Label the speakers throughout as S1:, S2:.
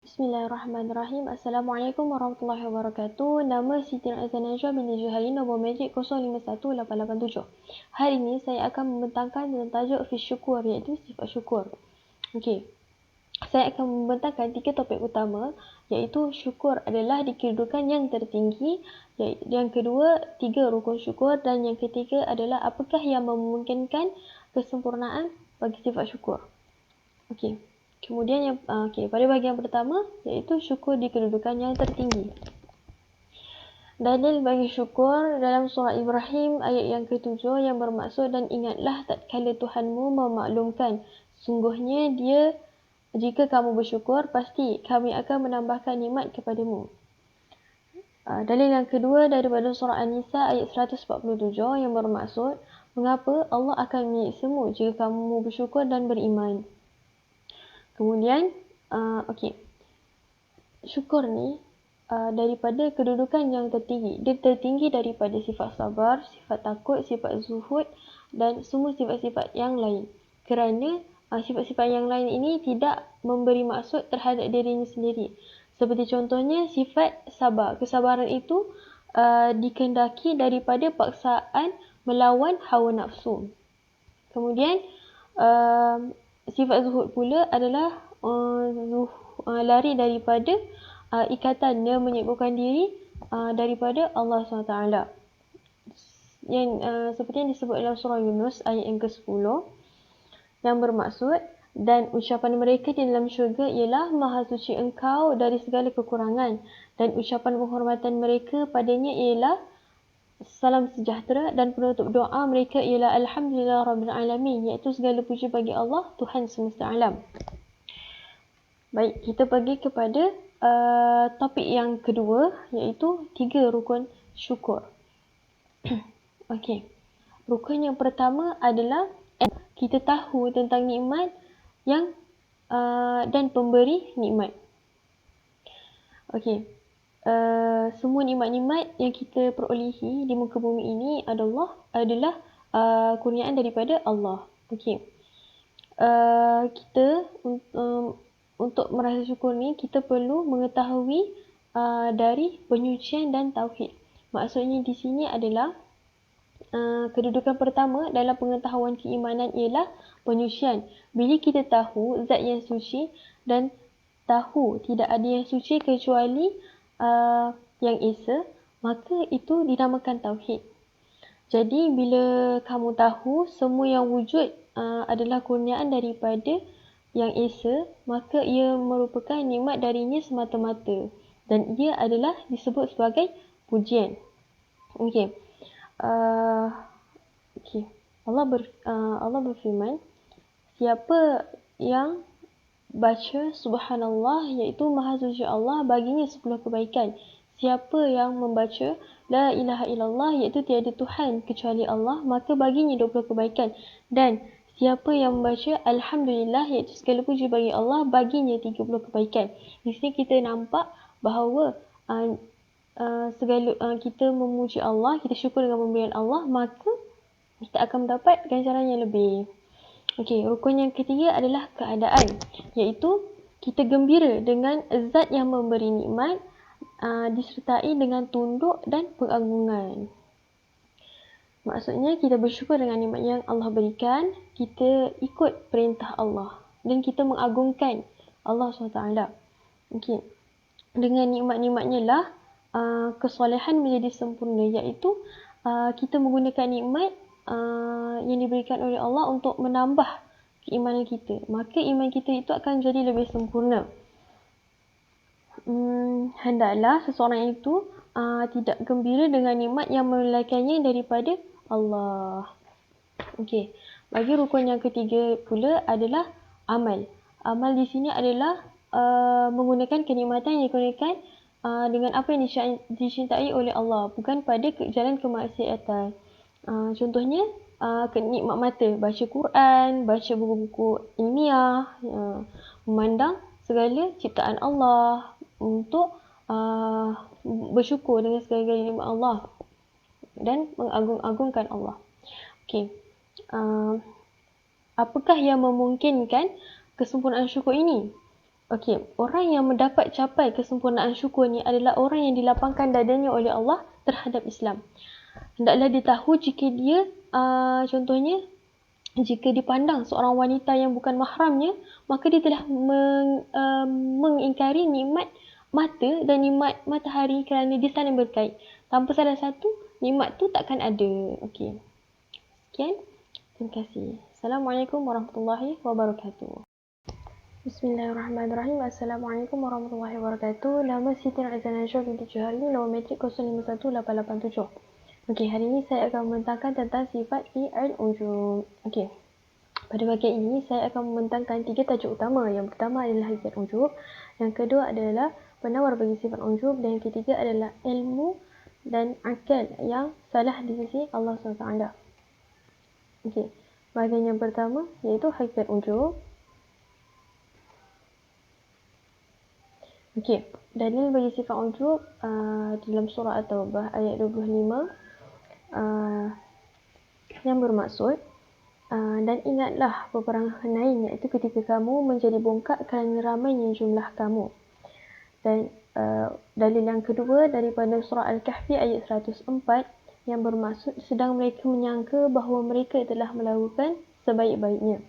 S1: Bismillahirrahmanirrahim. Assalamualaikum warahmatullahi wabarakatuh. Nama Siti Nurhalizah Najwa binti Juhaili, nombor matrik 051887. Hari ini saya akan membentangkan tentang tajuk fi syukur, iaitu sifat syukur. Okey. Saya akan membentangkan 3 topik utama, iaitu syukur adalah di kedudukan yang tertinggi, yang kedua 3 rukun syukur, dan yang ketiga adalah apakah yang memungkinkan kesempurnaan bagi sifat syukur. Okey. Kemudian pada bahagian pertama iaitu syukur di kedudukan yang tertinggi. Dalil bagi syukur dalam surah Ibrahim ayat yang ke-7 yang bermaksud, dan ingatlah tatkala Tuhanmu memaklumkan, sungguhnya dia, jika kamu bersyukur, pasti kami akan menambahkan nikmat kepadamu. Dalil yang kedua daripada surah An-Nisa ayat 147 yang bermaksud, mengapa Allah akan menyiksamu jika kamu bersyukur dan beriman. Kemudian, syukur ni daripada kedudukan yang tertinggi. Dia tertinggi daripada sifat sabar, sifat takut, sifat zuhud dan semua sifat-sifat yang lain. Kerana sifat-sifat yang lain ini tidak memberi maksud terhadap dirinya sendiri. Seperti contohnya sifat sabar. Kesabaran itu dikehendaki daripada paksaan melawan hawa nafsu. Kemudian, sifat zuhud pula adalah lari daripada ikatan dia menyibukkan diri daripada Allah SWT. Yang seperti yang disebut dalam surah Yunus ayat yang ke-10 yang bermaksud, dan ucapan mereka di dalam syurga ialah maha suci engkau dari segala kekurangan, dan ucapan penghormatan mereka padanya ialah salam sejahtera, dan penutup doa mereka ialah Alhamdulillah Rabbil Alamin, iaitu segala puji bagi Allah, Tuhan semesta alam. Baik, kita pergi kepada topik yang kedua, iaitu 3 rukun syukur. Okey. Rukun yang pertama adalah kita tahu tentang nikmat yang dan pemberi nikmat. Okey. Semua nikmat-nikmat yang kita perolehi di muka bumi ini adalah kurniaan daripada Allah. Okey. Kita untuk merasa syukur ni, kita perlu mengetahui dari penyucian dan tauhid. Maksudnya di sini adalah kedudukan pertama dalam pengetahuan keimanan ialah penyucian. Bila kita tahu zat yang suci dan tahu tidak ada yang suci kecuali yang esa, maka itu dinamakan tauhid. Jadi bila kamu tahu semua yang wujud adalah kurniaan daripada yang esa, maka ia merupakan nikmat darinya semata-mata, dan ia adalah disebut sebagai pujian. Okey. Allah berfirman, siapa yang baca subhanallah, iaitu maha suci Allah, baginya 10 kebaikan. Siapa yang membaca la ilaha illallah, iaitu tiada Tuhan kecuali Allah, maka baginya 20 kebaikan. Dan siapa yang membaca alhamdulillah, iaitu segala puji bagi Allah, baginya 30 kebaikan. Di sini kita nampak bahawa kita memuji Allah, kita syukur dengan pemberian Allah, maka kita akan mendapat ganjaran yang lebih. Okey, rukun yang ketiga adalah keadaan, iaitu kita gembira dengan zat yang memberi nikmat, disertai dengan tunduk dan pengagungan. Maksudnya kita bersyukur dengan nikmat yang Allah berikan, kita ikut perintah Allah dan kita mengagungkan Allah SWT. Okey. Dengan nikmat-nikmatnya lah kesolehan menjadi sempurna, iaitu kita menggunakan nikmat yang diberikan oleh Allah untuk menambah keimanan kita, maka iman kita itu akan jadi lebih sempurna. Hendaklah seseorang itu tidak gembira dengan nikmat yang melainkannya daripada Allah. Okey. Bagi rukun yang ketiga pula adalah amal. Amal di sini adalah menggunakan kenikmatan yang digunakan dengan apa yang dicintai oleh Allah, bukan pada jalan kemaksiatan. Contohnya nikmat mata, baca Quran, baca buku-buku ilmiah, memandang segala ciptaan Allah, untuk bersyukur dengan segala nikmat Allah dan mengagung-agungkan Allah. Okey. Apakah yang memungkinkan kesempurnaan syukur ini? Okey, orang yang mendapat capai kesempurnaan syukur ni adalah orang yang dilapangkan dadanya oleh Allah terhadap Islam. Hendaklah dia tahu jika dia, contohnya, jika dipandang seorang wanita yang bukan mahramnya, maka dia telah mengingkari nikmat mata dan nikmat matahari kerana dia saling berkait. Tanpa salah satu, nikmat tu takkan ada. Okey. Sekian. Terima kasih. Assalamualaikum warahmatullahi wabarakatuh. Bismillahirrahmanirrahim. Assalamualaikum warahmatullahi wabarakatuh. Nama Siti Nurhalizah Najwa binti Johari, nombor metrik 051887. Okey, hari ini saya akan membentangkan tentang sifat fi'al ujub. Okey. Pada bahagian ini saya akan membentangkan 3 tajuk utama. Yang pertama adalah hakikat ujub, yang kedua adalah penawar bagi sifat ujub, dan yang ketiga adalah ilmu dan akal yang salah di sisi Allah SWT. Okey. Bahagian yang pertama iaitu hakikat ujub. Okey, dalil bagi sifat ujub dalam surah At-Taubah ayat 25 yang bermaksud dan ingatlah peperangan Hunain, iaitu ketika kamu menjadi bongkak kerana ramainya jumlah kamu. Dan dalil yang kedua daripada surah Al-Kahfi ayat 104 yang bermaksud sedang mereka menyangka bahawa mereka telah melakukan sebaik-baiknya.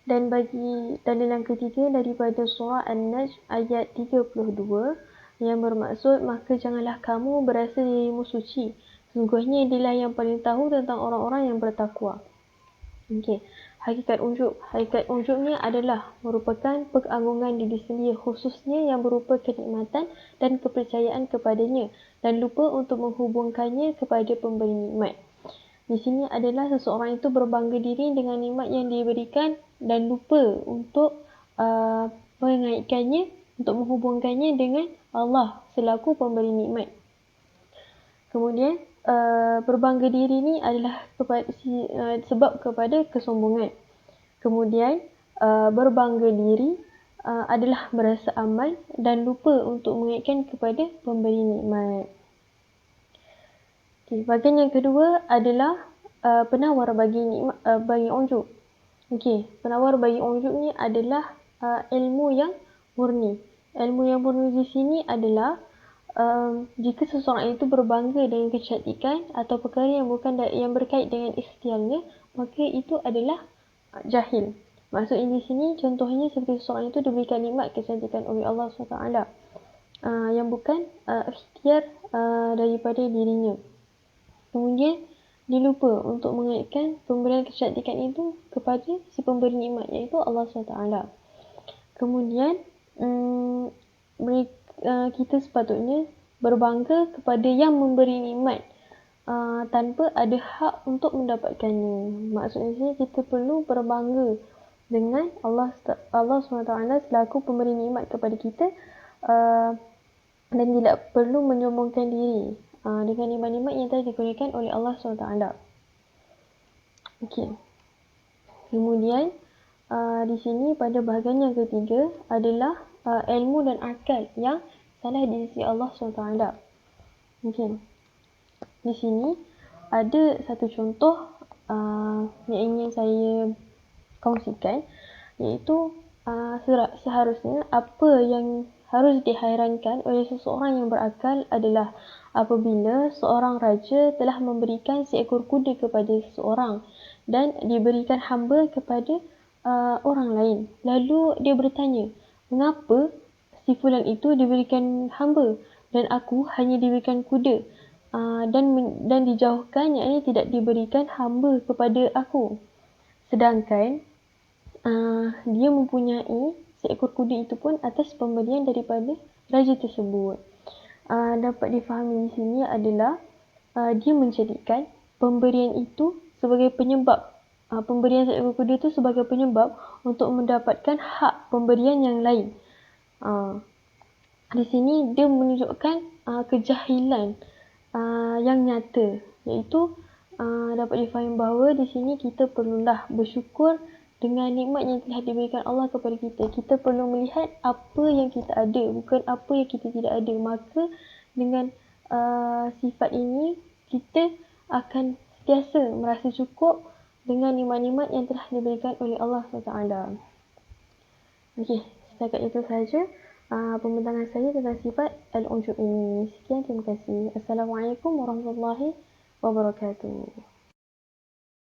S1: Dan bagi dalil yang ketiga daripada surah An-Najm ayat 32 yang bermaksud maka janganlah kamu berasa dirimu suci. Sungguhnya dialah yang paling tahu tentang orang-orang yang bertakwa. Okey, hakikat ujub. Hakikat ujubnya adalah merupakan keagungan diri sendiri, khususnya yang berupa kenikmatan dan kepercayaan kepadanya dan lupa untuk menghubungkannya kepada pemberi nikmat. Di sini adalah seseorang itu berbangga diri dengan nikmat yang diberikan dan lupa untuk mengaitkannya, untuk menghubungkannya dengan Allah selaku pemberi nikmat. Kemudian berbangga diri ni adalah sebab kepada kesombongan. Kemudian berbangga diri adalah merasa aman dan lupa untuk mengaitkan kepada pemberi nikmat. Okay, bahagian yang kedua adalah penawar bagi nikmat, bagi ujub. Okey, penawar bagi ujub ni adalah ilmu yang murni. Ilmu yang murni di sini adalah jika seseorang itu berbangga dengan kecantikan atau perkara yang bukan yang berkait dengan ikhtiarnya, maka itu adalah jahil. Maksudnya di sini contohnya seperti seseorang itu diberikan nikmat kecantikan oleh Allah SWT yang bukan ikhtiar daripada dirinya. Kemudian dia lupa untuk mengaitkan pemberian kecantikan itu kepada si pemberi nikmat, iaitu Allah SWT. Kemudian kita sepatutnya berbangga kepada yang memberi nikmat tanpa ada hak untuk mendapatkannya. Maksudnya sini kita perlu berbangga dengan Allah SWT selaku pemberi nikmat kepada kita dan tidak perlu menyombongkan diri dengan nikmat-nikmat yang telah digunakan oleh Allah SWT. Okey. Kemudian di sini pada bahagian yang ketiga adalah ilmu dan akal yang salah di sisi Allah SWT. Okey. Di sini ada satu contoh yang ingin saya kongsikan, iaitu seharusnya apa yang harus dihairankan oleh seseorang yang berakal adalah apabila seorang raja telah memberikan seekor kuda kepada seseorang dan diberikan hamba kepada orang lain. Lalu dia bertanya, mengapa si fulan itu diberikan hamba dan aku hanya diberikan kuda dan dijauhkan, yakni tidak diberikan hamba kepada aku. Sedangkan dia mempunyai seekor kuda itu pun atas pemberian daripada raja tersebut. Dapat difahami di sini adalah dia menjadikan pemberian itu sebagai penyebab, pemberian seekor kuda itu sebagai penyebab untuk mendapatkan hak pemberian yang lain. Di sini dia menunjukkan kejahilan yang nyata, iaitu dapat difahami bahawa di sini kita perlulah bersyukur dengan nikmat yang telah diberikan Allah kepada kita. Kita perlu melihat apa yang kita ada, bukan apa yang kita tidak ada. Maka dengan sifat ini, kita akan sentiasa merasa cukup dengan nikmat-nikmat yang telah diberikan oleh Allah SWT. Okey, Setakat itu sahaja pembentangan saya tentang sifat al-ujub ini. Sekian, terima kasih. Assalamualaikum warahmatullahi wabarakatuh.